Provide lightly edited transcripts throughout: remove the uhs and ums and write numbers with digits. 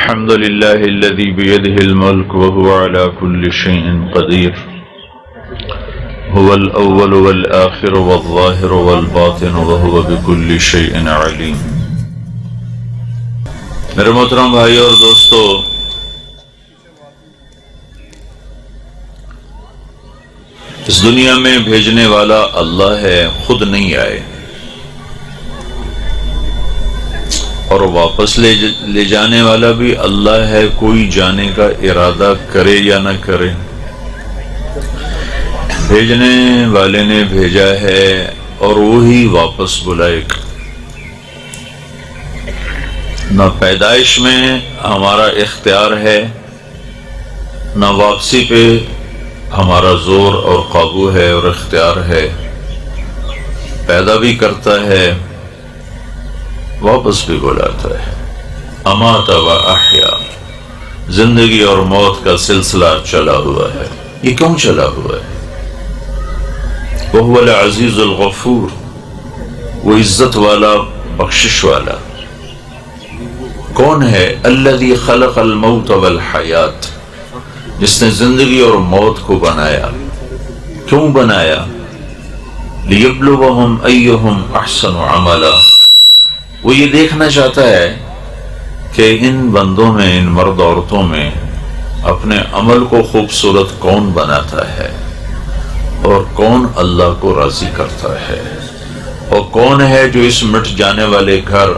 الحمد لله الذي بيده الملك وهو على كل شيء قدير هو الأول والآخر والظاهر والباطن وهو بكل شيء عليم۔ میرے محترم بھائی اور دوستو، اس دنیا میں بھیجنے والا اللہ ہے، خود نہیں آئے، اور واپس لے جانے والا بھی اللہ ہے، کوئی جانے کا ارادہ کرے یا نہ کرے۔ بھیجنے والے نے بھیجا ہے اور وہی واپس بلائے گا۔ نہ پیدائش میں ہمارا اختیار ہے، نہ واپسی پہ ہمارا زور اور قابو ہے اور اختیار ہے۔ پیدا بھی کرتا ہے، واپس بھی بلاتا ہے۔ امات و احیا، زندگی اور موت کا سلسلہ چلا ہوا ہے۔ یہ کیوں چلا ہوا ہے؟ وہو العزیز الغفور، وہ عزت والا، بخشش والا۔ کون ہے؟ الذی خلق الموت والحیات، جس نے زندگی اور موت کو بنایا۔ کیوں بنایا؟ لیبلوہم ایہم احسن عملا، وہ یہ دیکھنا چاہتا ہے کہ ان بندوں میں، ان مرد عورتوں میں اپنے عمل کو خوبصورت کون بناتا ہے، اور کون اللہ کو راضی کرتا ہے، اور کون ہے جو اس مٹ جانے والے گھر،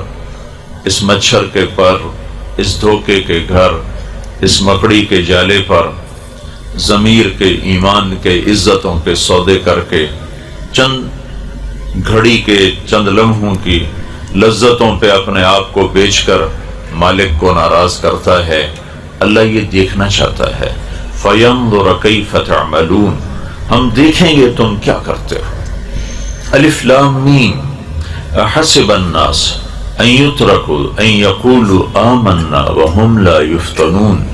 اس مچھر کے پر، اس دھوکے کے گھر، اس مکڑی کے جالے پر ضمیر کے، ایمان کے، عزتوں کے سودے کر کے چند گھڑی کے، چند لمحوں کی لذتوں پہ اپنے آپ کو بیچ کر مالک کو ناراض کرتا ہے۔ اللہ یہ دیکھنا چاہتا ہے۔ فَيَنظُرَ كَيْفَ تَعْمَلُونَ، ہم دیکھیں گے تم کیا کرتے ہو۔ الف لام میم، احسب الناس ان يتركوا ان يقولوا آمنا وهم لا يفتنون،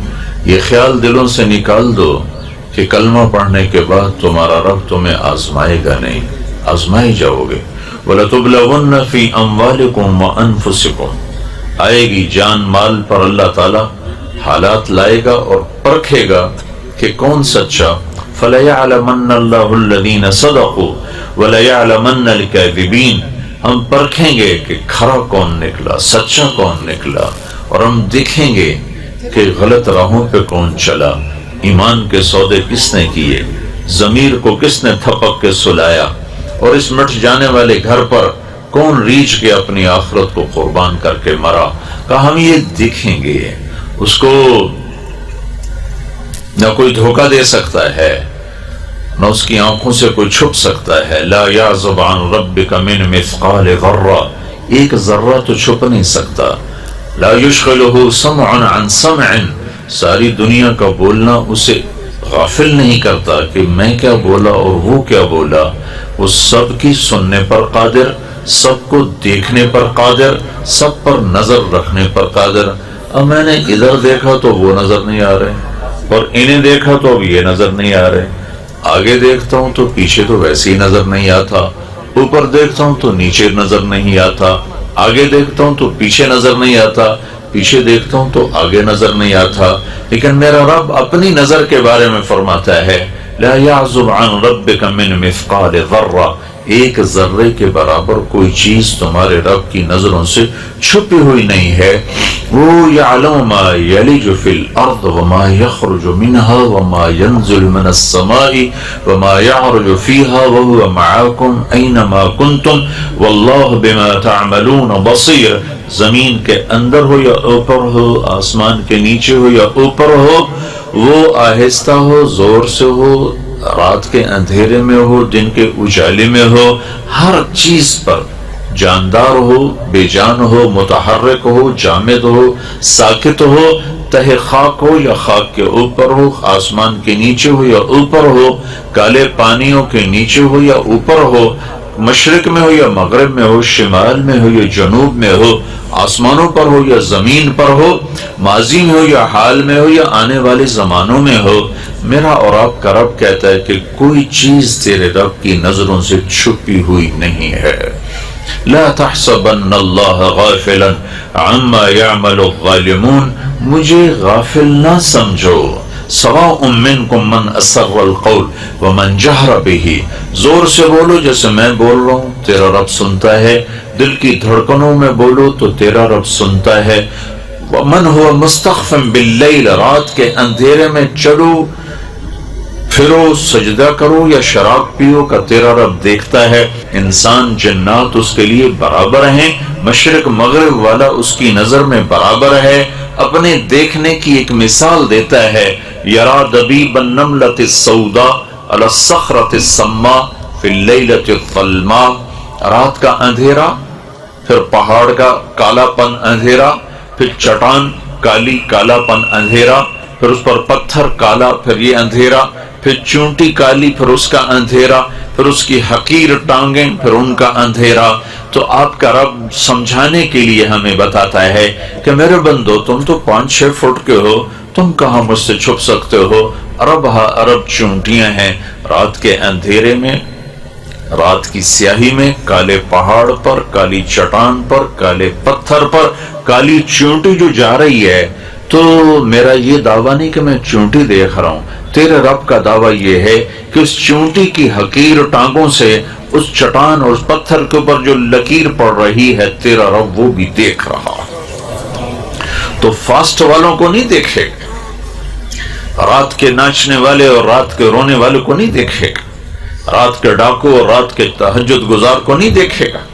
یہ خیال دلوں سے نکال دو کہ کلمہ پڑھنے کے بعد تمہارا رب تمہیں آزمائے گا نہیں، آزمائے جاؤ گے۔ وَلَتُبْلَوُنَّ فِي أَمْوَالِكُمْ وَأَنفُسِكُمْ، آئے گی جان مال پر اللہ تعالی حالات لائے گا اور پرکھے گا کہ کون سچا۔ فَلَيَعْلَمَنَّ اللَّهُ الَّذِينَ صَدَقُوا وَلَيَعْلَمَنَّ الْكَاذِبِينَ، ہم پرکھیں گے کہ کھرا کون نکلا، سچا کون نکلا، اور ہم دیکھیں گے کہ غلط راہوں پہ کون چلا، ایمان کے سودے کس نے کیے، ضمیر کو کس نے تھپک کے سلایا، اور اس مٹ جانے والے گھر پر کون ریچھ کے اپنی آخرت کو قربان کر کے مرا۔ کہا ہم یہ دیکھیں گے۔ اس کو نہ کوئی دھوکہ دے سکتا ہے، نہ اس کی آنکھوں سے کوئی چھپ سکتا ہے۔ لا یعزب عن ربک من مثقال ذرہ، ایک ذرہ تو چھپ نہیں سکتا۔ لا یشغلہ سمع عن سمع، ساری دنیا کا بولنا اسے غافل نہیں کرتا کہ میں کیا بولا اور وہ کیا بولا۔ وہ سب کی سننے پر قادر، سب کو دیکھنے پر قادر، سب پر نظر رکھنے پر قادر۔ اب میں نے ادھر دیکھا تو وہ نظر نہیں آ رہے، اور انہیں دیکھا تو اب یہ نظر نہیں آ رہے، آگے دیکھتا ہوں تو پیچھے تو ویسے ہی نظر نہیں آتا، اوپر دیکھتا ہوں تو نیچے نظر نہیں آتا، آگے دیکھتا ہوں تو پیچھے نظر نہیں آتا، پیچھے دیکھتا ہوں تو آگے نظر نہیں آتا۔ لیکن میرا رب اپنی نظر کے بارے میں فرماتا ہے لا يعزب عن ربك من مثقال ذرہ، ایک ذرے کے برابر کوئی چیز تمہارے رب کی نظروں سے چھپی ہوئی نہیں ہے۔ وہ یعلم ما یلج فی الارض وما یخرج منها وما ينزل من السماء وما يعرج فيها وهو معاكم اینما کنتم واللہ بما تعملون بصیر، زمین کے اندر ہو یا اوپر ہو، آسمان کے نیچے ہو یا اوپر ہو، وہ آہستہ ہو، زور سے ہو، رات کے اندھیرے میں ہو، دن کے اجالے میں ہو، ہر چیز پر، جاندار ہو، بے جان ہو، متحرک ہو، جامد ہو، ساکت ہو، تہ خاک ہو یا خاک کے اوپر ہو، آسمان کے نیچے ہو یا اوپر ہو، کالے پانیوں کے نیچے ہو یا اوپر ہو، مشرق میں ہو یا مغرب میں ہو، شمال میں ہو یا جنوب میں ہو، آسمانوں پر ہو یا زمین پر ہو، ماضی میں ہو یا حال میں ہو یا آنے والے زمانوں میں ہو، میرا اور آپ کا رب کہتا ہے کہ کوئی چیز تیرے رب کی نظروں سے چھپی ہوئی نہیں ہے۔ لا تحسبن اللہ غافلا عما يعمل الظالمون، مجھے غافل نہ سمجھو، سواء منکم من اسر القول ومن جہر بہ، زور سے بولو جیسے میں بول رہا ہوں، تیرا رب سنتا ہے، دل کی دھڑکنوں میں بولو تو تیرا رب سنتا ہے، ومن هو مستخف باللیل، رات کے اندھیرے میں چلو پھرو سجدہ کرو یا شراب پیو کا تیرا رب دیکھتا ہے۔ انسان جنات اس کے لیے برابر ہیں، مشرق مغرب والا اس کی نظر میں برابر ہے۔ اپنے دیکھنے کی ایک مثال دیتا ہے، یرا دبیب النملۃ السوداء علی الصخرۃ السماء فی اللیلۃ الظلماء، رات کا اندھیرا، پھر پہاڑ کا کالا پن اندھیرا، پھر چٹان کالی کالا پن اندھیرا، پھر اس پر پتھر کالا، پھر یہ اندھیرا، پھر چونٹی کالی، پھر اس کا اندھیرا، پھر اس کی حقیر ٹانگیں، پھر ان کا اندھیرا۔ تو آپ کا رب سمجھانے کے لیے ہمیں بتاتا ہے کہ میرے بندو تم تو 5-6 فٹ کے ہو، تم کہاں مجھ سے چھپ سکتے ہو؟ ارب ہا ارب چونٹیاں ہیں رات کے اندھیرے میں، رات کی سیاہی میں، کالے پہاڑ پر، کالی چٹان پر، کالے پتھر پر کالی چونٹی جو جا رہی ہے۔ تو میرا یہ دعویٰ نہیں کہ میں چونٹی دیکھ رہا ہوں، تیرے رب کا دعویٰ یہ ہے کہ اس چونٹی کی حقیر ٹانگوں سے اس چٹان اور اس پتھر کے اوپر جو لکیر پڑ رہی ہے تیرا رب وہ بھی دیکھ رہا۔ تو فاسٹ والوں کو نہیں دیکھے گا، رات کے ناچنے والے اور رات کے رونے والوں کو نہیں دیکھے گا، رات کے ڈاکو اور رات کے تہجد گزار کو نہیں دیکھے گا،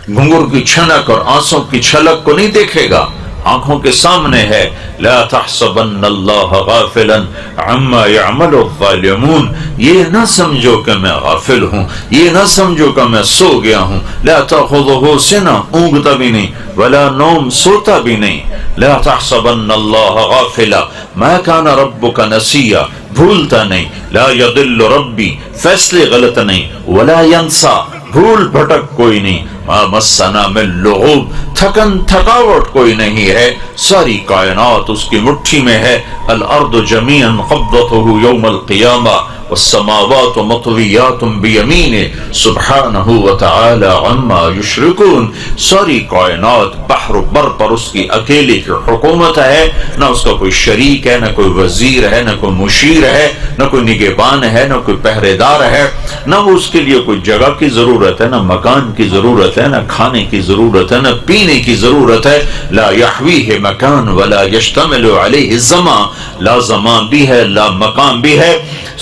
گھنگور کی چھنک اور آنسوں کی چھلک کو نہیں دیکھے گا، آنکھوں کے سامنے ہے۔ لا تحسبن اللہ غافلا عما يعمل الظالمون، یہ نہ سمجھو کہ میں غافل ہوں، یہ نہ سمجھو کہ میں سو گیا ہوں۔ لا تأخذه سنة، اونگتا بھی نہیں، ولا نوم، سوتا بھی نہیں۔ لا تحسبن اللہ غافلا ما كان ربك نسیا، بھولتا نہیں۔ لا يضل ربی، فیصلے غلط نہیں، ولا ينسى، بھول بھٹک کوئی نہیں۔ ما مسنا من لغوب، تھکن تھکاوٹ کوئی نہیں ہے، ساری کائنات اس کی مٹھی میں ہے۔ الارض جميعا قبضته يوم القيامة والسماوات مطویات بیمینہ سبحانہ وتعالی عما یشرکون، ساری کائنات بحر و بر پر اس کی اکیلے کی حکومت ہے، نہ اس کا کوئی شریک ہے، نہ کوئی وزیر ہے، نہ کوئی مشیر ہے، نہ کوئی نگہبان ہے، نہ کوئی پہرے دار ہے، نہ وہ اس کے لیے کوئی جگہ کی ضرورت ہے، نہ مکان کی ضرورت ہے، نہ کھانے کی ضرورت ہے، نہ پینے کی ضرورت ہے۔ لا یحویہ مکان ولا یشتمل علیہ الزمان، لا زمان بھی ہے، لا مکان بھی ہے،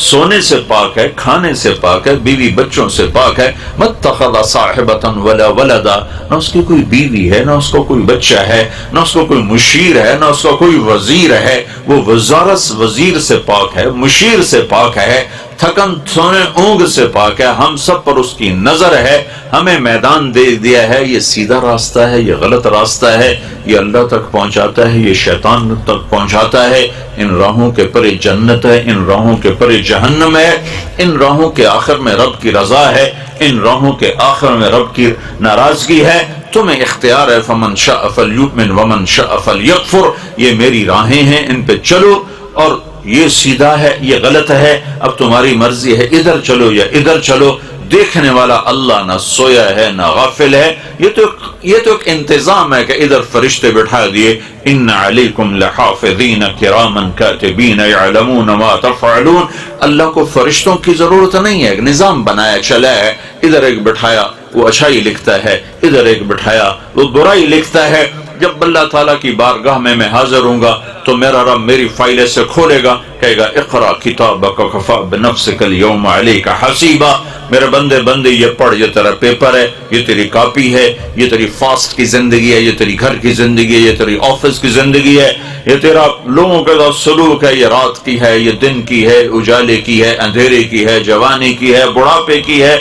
سونے سے پاک ہے، کھانے سے پاک ہے، بیوی بچوں سے پاک ہے۔ متخذ صاحبۃ ولا ولدا، نہ اس کی کوئی بیوی ہے، نہ اس کو کوئی بچہ ہے، نہ اس کو کوئی مشیر ہے، نہ اس کا کوئی وزیر ہے، وہ وزارت وزیر سے پاک ہے، مشیر سے پاک ہے، تھکن سونے اونگ سے پاک ہے۔ ہم سب پر اس کی نظر ہے، ہمیں میدان دے دیا ہے، یہ سیدھا راستہ ہے، یہ غلط راستہ ہے، یہ اللہ تک پہنچاتا ہے، یہ شیطان تک پہنچاتا ہے۔ ان راہوں کے پرے جنت ہے، ان راہوں کے پرے جہنم ہے، ان راہوں کے آخر میں رب کی رضا ہے، ان راہوں کے آخر میں رب کی ناراضگی ہے۔ تمہیں اختیار ہے، فمن شاء فلیؤمن ومن شاء فلیکفر، یہ میری راہیں ہیں، ان پہ چلو، اور یہ سیدھا ہے، یہ غلط ہے، اب تمہاری مرضی ہے، ادھر چلو یا ادھر چلو۔ دیکھنے والا اللہ نہ سویا ہے نہ غافل ہے، یہ تو ایک انتظام ہے کہ ادھر فرشتے بٹھا دیے، ان علیکم لحافظین کراما کاتبین یعلمون ما تفعلون۔ اللہ کو فرشتوں کی ضرورت نہیں ہے، ایک نظام بنایا چلا ہے، ادھر ایک بٹھایا وہ اچھائی لکھتا ہے، ادھر ایک بٹھایا وہ برائی لکھتا ہے۔ جب اللہ تعالیٰ کی بارگاہ میں حاضر ہوں گا تو میرا رب میری فائل سے کھولے گا، کہے گا اقرا کتابک کفی بنفسک اليوم علیک حسیبا، میرے بندے یہ پڑھ، یہ تیرا پیپر ہے، یہ تیری کاپی ہے، یہ تیری فاسٹ کی زندگی ہے، یہ تیری گھر کی زندگی ہے، یہ تیری آفس کی زندگی ہے، یہ تیرا لوگوں کے ساتھ سلوک ہے، یہ رات کی ہے، یہ دن کی ہے، اجالے کی ہے، اندھیرے کی ہے، جوانی کی ہے، بڑھاپے کی ہے۔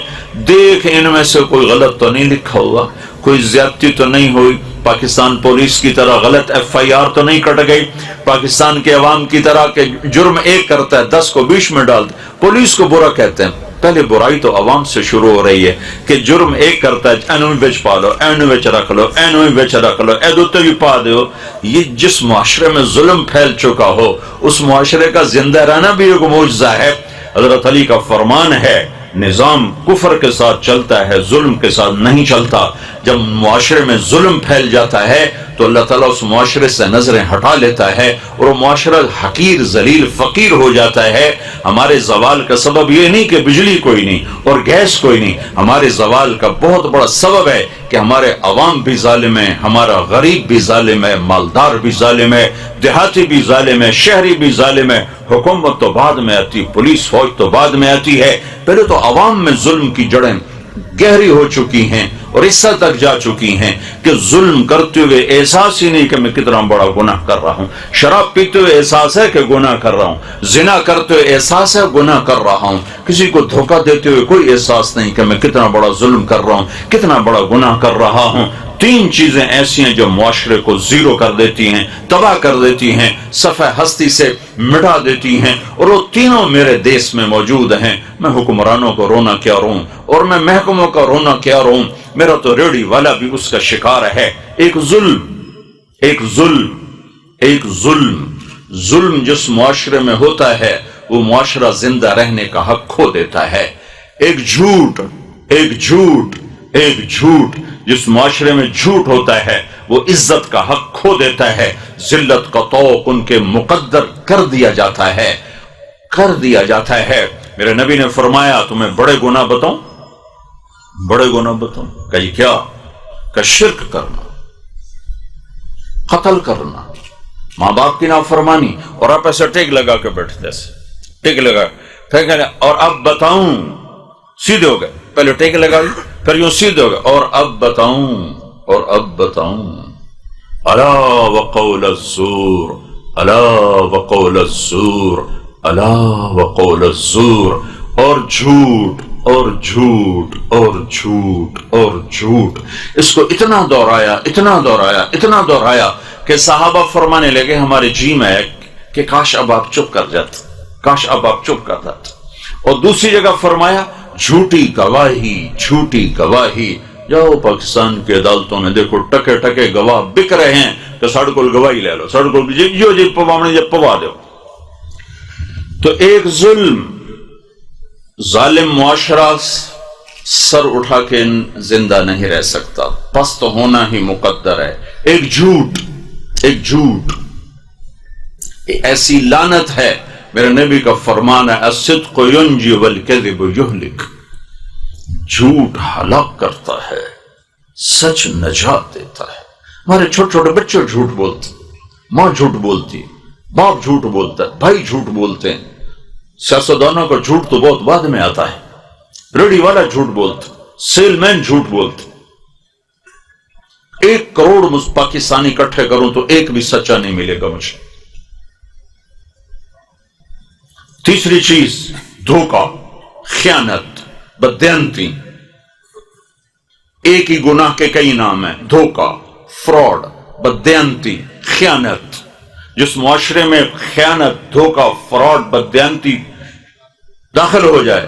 دیکھ ان میں سے کوئی غلط تو نہیں لکھا ہوا، کوئی زیادتی تو نہیں ہوئی، پاکستان پولیس کی طرح غلط FIR تو نہیں کٹ گئی، پاکستان کے عوام کی طرح کہ جرم ایک کرتا ہے 10 کو 20 میں ڈال دے۔ پولیس کو برا کہتے ہیں، پہلے برائی تو عوام سے شروع ہو رہی ہے کہ جرم ایک کرتا ہے، اینو وچ پا لو، اینو وچ رکھ لو، اینو وچ رکھ لو، ایدو بھی پا دو۔ یہ جس معاشرے میں ظلم پھیل چکا ہو اس معاشرے کا زندہ رہنا بھی ایک معجزہ ہے۔ حضرت علی کا فرمان ہے نظام کفر کے ساتھ چلتا ہے، ظلم کے ساتھ نہیں چلتا۔ جب معاشرے میں ظلم پھیل جاتا ہے تو اللہ تعالیٰ اس معاشرے سے نظریں ہٹا لیتا ہے اور وہ معاشرہ حقیر، ذلیل، فقیر ہو جاتا ہے۔ ہمارے زوال کا سبب یہ نہیں کہ بجلی کوئی نہیں اور گیس کوئی نہیں، ہمارے زوال کا بہت بڑا سبب ہے کہ ہمارے عوام بھی ظالم ہیں، ہمارا غریب بھی ظالم ہے، مالدار بھی ظالم ہے، دیہاتی بھی ظالم ہے، شہری بھی ظالم ہے۔ حکومت تو بعد میں آتی، پولیس فوج تو بعد میں آتی ہے، پہلے تو عوام میں ظلم کی جڑیں گہری ہو چکی ہیں اور اس حد تک جا چکی ہیں کہ ظلم کرتے ہوئے احساس ہی نہیں کہ میں کتنا بڑا گناہ کر رہا ہوں، شراب پیتے ہوئے احساس ہے کہ گناہ کر رہا ہوں، زنا کرتے ہوئے احساس ہے گناہ کر رہا ہوں، کسی کو دھوکہ دیتے ہوئے کوئی احساس نہیں کہ میں کتنا بڑا ظلم کر رہا ہوں، کتنا بڑا گناہ کر رہا ہوں۔ تین چیزیں ایسی ہیں جو معاشرے کو زیرو کر دیتی ہیں، تباہ کر دیتی ہیں، صفحہ ہستی سے مٹا دیتی ہیں، اور وہ تینوں میرے دیس میں موجود ہیں۔ میں حکمرانوں کو رونا کیا روں اور میں محکموں کا رونا کیا روں، میرا تو ریڑھی والا بھی اس کا شکار ہے۔ ایک ظلم جس معاشرے میں ہوتا ہے وہ معاشرہ زندہ رہنے کا حق کھو دیتا ہے۔ ایک جھوٹ جس معاشرے میں جھوٹ ہوتا ہے وہ عزت کا حق کھو دیتا ہے، ذلت کا طوق ان کے مقدر کر دیا جاتا ہے۔ میرے نبی نے فرمایا تمہیں بڑے گناہ بتاؤں؟ کہ یہ کیا؟ کہ شرک کرنا، قتل کرنا، ماں باپ کی نافرمانی۔ اور آپ ایسے ٹیک لگا کے بیٹھتے، ٹیک لگا اور اب بتاؤں، سیدھے ہو گئے، پہلے ٹیک لگا لی پھر یوں سیدھے ہو گئے، اور اب بتاؤں الا وقول الزور، الا وقول الزور، الا وقول الزور، اور جھوٹ اور جھوٹ اور جھوٹ اور جھوٹ۔ اس کو اتنا دہرایا کہ صحابہ فرمانے لگے ہمارے جی میں کہ کاش اب آپ چپ کر جاتے۔ اور دوسری جگہ فرمایا جھوٹی گواہی۔ جاؤ پاکستان کی عدالتوں میں دیکھو، ٹکے گواہ بک رہے ہیں کہ ساڑھے کو گواہی لے لو، ساڑھے کو جی پوا دو۔ تو ایک ظالم معاشرہ سر اٹھا کے زندہ نہیں رہ سکتا، پست ہونا ہی مقدر ہے۔ ایک جھوٹ ایسی لعنت ہے، میرے نبی کا فرمان ہے الصدق ینجی والکذب یہلک، جھوٹ ہلاک کرتا ہے، سچ نجات دیتا ہے۔ ہمارے چھوٹے بچے جھوٹ بولتے، ماں جھوٹ بولتی، باپ جھوٹ بولتا ہے، بھائی جھوٹ بولتے ہیں۔ سیاستدانوں کا جھوٹ تو بہت بعد میں آتا ہے، ریڑھی والا جھوٹ بولتا، سیل مین جھوٹ بولتا۔ 1 کروڑ پاکستانی اکٹھے کروں تو ایک بھی سچا نہیں ملے گا مجھے۔ تیسری چیز دھوکہ، خیانت، بددیانتی۔ ایک ہی گناہ کے کئی نام ہیں، دھوکہ، فراڈ، بددیانتی، خیانت۔ جس معاشرے میں خیانت، دھوکہ، فراڈ، بددیانتی داخل ہو جائے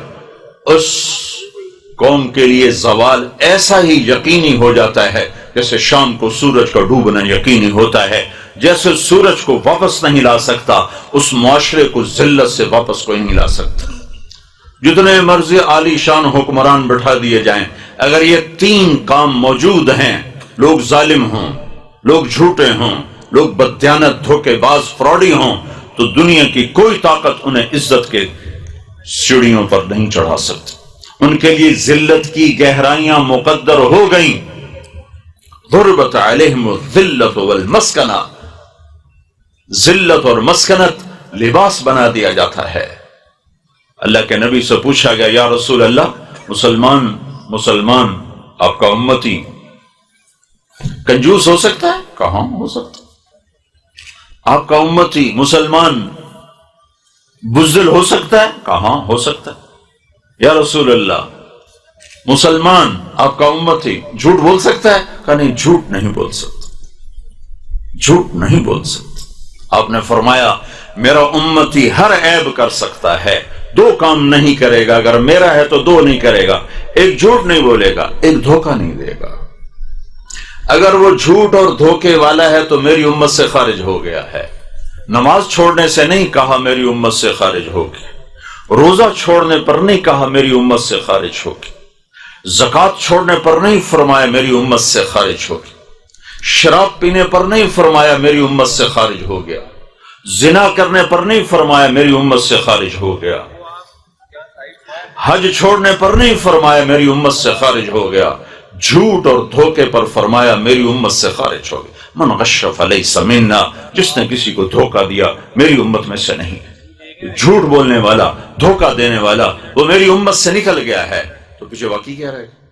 اس قوم کے لیے زوال ایسا ہی یقینی ہو جاتا ہے جیسے شام کو سورج کا ڈوبنا یقینی ہوتا ہے۔ جیسے سورج کو واپس نہیں لا سکتا، اس معاشرے کو ذلت سے واپس کوئی نہیں لا سکتا۔ جتنے مرضی عالی شان حکمران بٹھا دیے جائیں، اگر یہ 3 کام موجود ہیں، لوگ ظالم ہوں، لوگ جھوٹے ہوں، لوگ بددیانت، دھوکے باز، فراڈی ہوں، تو دنیا کی کوئی طاقت انہیں عزت کے سیڑھیوں پر نہیں چڑھا سکتی۔ ان کے لیے ذلت کی گہرائیاں مقدر ہو گئیں۔ ضربت علیہم الذلۃ والمسکنہ، ذلت اور مسکنت لباس بنا دیا جاتا ہے۔ اللہ کے نبی سے پوچھا گیا یا رسول اللہ، مسلمان آپ کا امتی کنجوس ہو سکتا ہے؟ کہاں ہو سکتا؟ آپ کا امتی مسلمان بزدل ہو سکتا ہے؟ کہاں ہو سکتا ہے؟ یا رسول اللہ، مسلمان آپ کا امتی جھوٹ بول سکتا ہے؟ کہا نہیں، جھوٹ نہیں بول سکتا، جھوٹ نہیں بول سکتا۔ آپ نے فرمایا میرا امتی ہر عیب کر سکتا ہے، 2 کام نہیں کرے گا، اگر میرا ہے تو 2 نہیں کرے گا، ایک جھوٹ نہیں بولے گا، ایک دھوکہ نہیں دے گا۔ اگر وہ جھوٹ اور دھوکے والا ہے تو میری امت سے خارج ہو گیا ہے۔ نماز چھوڑنے سے نہیں کہا میری امت سے خارج ہو گیا، روزہ چھوڑنے پر نہیں کہا میری امت سے خارج ہوگی، زکوٰۃ چھوڑنے پر نہیں فرمایا میری امت سے خارج ہوگی، شراب پینے پر نہیں فرمایا میری امت سے خارج ہو گیا، زنا کرنے پر نہیں فرمایا میری امت سے خارج ہو گیا، حج چھوڑنے پر نہیں فرمایا میری امت سے خارج ہو گیا، جھوٹ اور دھوکے پر فرمایا میری امت سے خارج ہو گیا۔ من غش فلیس منا، جس نے کسی کو دھوکہ دیا میری امت میں سے نہیں، جھوٹ بولنے والا، دھوکہ دینے والا وہ میری امت سے نکل گیا ہے۔ تو پیچھے باقی کیا رہے گا؟